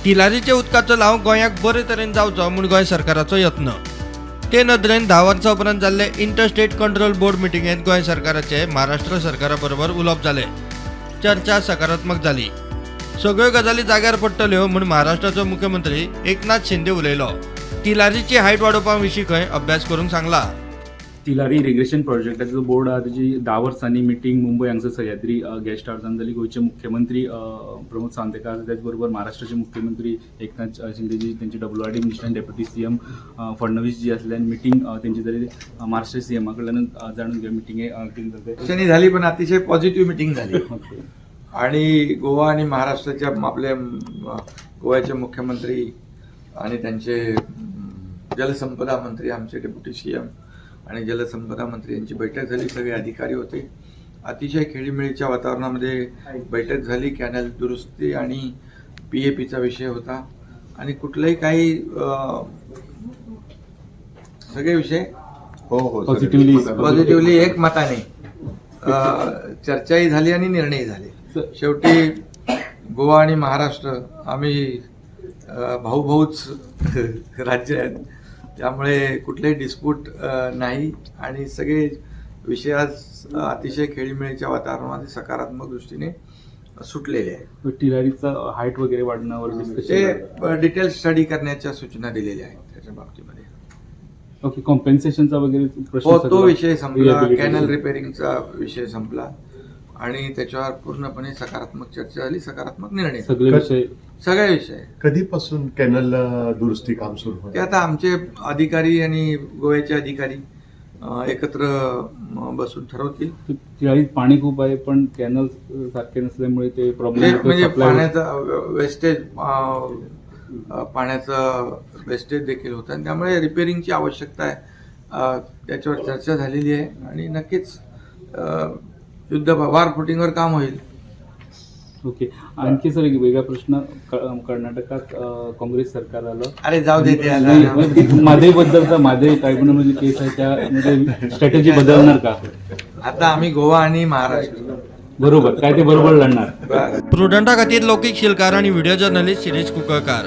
तिलारीचे उदकाचो लाव गोंयाक बरे तरेन जावचो म्हूण गोंय सरकाराचो यत्न। ते नदरेन 10 वर्सां उपरांत जाल्ले इंटरस्टेट कंट्रोल बोर्ड मिटिंगेंत गोंय सरकाराचे महाराष्ट्र सरकारा बरोबर उलोवप जाले। चर्चा सकारात्मक जाली। सगळ्यो गजाली जाग्यार पडटल्यो म्हूण महाराष्ट्राचो मुख्यमंत्री एकनाथ शिंदे उलयलो। तिलारीची हायट वाडोवपा विशीं खंय अभ्यास करूंक सांगला। तिलारी इरिगेशन प्रोजेक्टाचो बोर्ड आहा तेजी 10 वर्सांनी मिटींग मुंबय हांगसर सह्याद्री गेस्ट हावसान जाली। गोंयचे मुख्यमंत्री प्रमोद सावंत आसा, त्याच बरोबर महाराष्ट्राचे मुख्यमंत्री एकनाथ शिंदेजी, त्यांचे WRD minister deputy CM Fadnavis ji आसले आनी मिटींग तेंची जाली महाराष्ट्र CM कडल्यान जाणून घेवया मिटींगे झाली, पण अतिशय पॉझिटिव्ह मिटिंग झाली। आणि गोवा आणि महाराष्ट्राच्या आपले गोव्याचे मुख्यमंत्री आणि त्यांचे जलसंपदा मंत्री, आमचे डेप्युटी CM आणि जलसंपदा मंत्री यांची बैठक झाली। सगळे अधिकारी होते। अतिशय खेळीमेळीच्या वातावरणामध्ये बैठक झाली। कॅनल दुरुस्ती आणि PAPचा विषय होता आणि कुठलाही काही सगळे विषय पॉझिटिव्हली एकमताने चर्चाही झाली आणि निर्णय झाले। शेवटी गोवा आणि महाराष्ट्र आम्ही भाऊच राज्य आहेत, त्यामुळे कुठलेही डिस्प्यूट नाही आणि सगळे विषय आज अतिशय खेळीमेळीच्या वातावरणामध्ये सकारात्मक दृष्टीने सुटलेले आहेत। तिलारीचा हाईट वगैरे वाढण्यावर ते डिटेल स्टडी करण्याच्या सूचना दिलेल्या आहेत त्याच्या बाबतीमध्ये। ओके, कॉम्पेन्सेशनचा वगैरे हो, तो विषय संपला। कॅनल रिपेअरिंगचा विषय संपला आणि त्याच्यावर पूर्णपणे सकारात्मक चर्चा झाली, सकारात्मक निर्णय। सगळे विषय कधीपासून कॅनल दुरुस्ती काम सुरू होतं? ते आता आमचे अधिकारी आणि गोव्याचे अधिकारी एकत्र बसून ठरवतील। तिलारीत पाणी खूप आहे, पण कॅनल सारखे नसल्यामुळे ते प्रॉब्लेम म्हणजे पाण्याचं वेस्टेज देखील होतं आणि त्यामुळे रिपेअरिंगची आवश्यकता आहे। त्याच्यावर चर्चा झालेली आहे आणि नक्कीच युद्धवार फुटिंगवर काम होईल। ओके, आणखी सर एक वेगळा प्रश्न, कर्नाटकात काँग्रेस सरकार आलं। अरे जाऊ दे, माधेबद्दलचा माधे ट्रायब्युनल केस आहे, त्यामध्ये स्ट्रॅटेजी बदलणार का? आता आम्ही गोवा आणि महाराष्ट्र बरोबर काय ते बरोबर लढणार। प्रुडंटा खातीर लौकिक शिलकार आणि व्हिडिओ जर्नलिस्ट शिरीष कुंकळकार।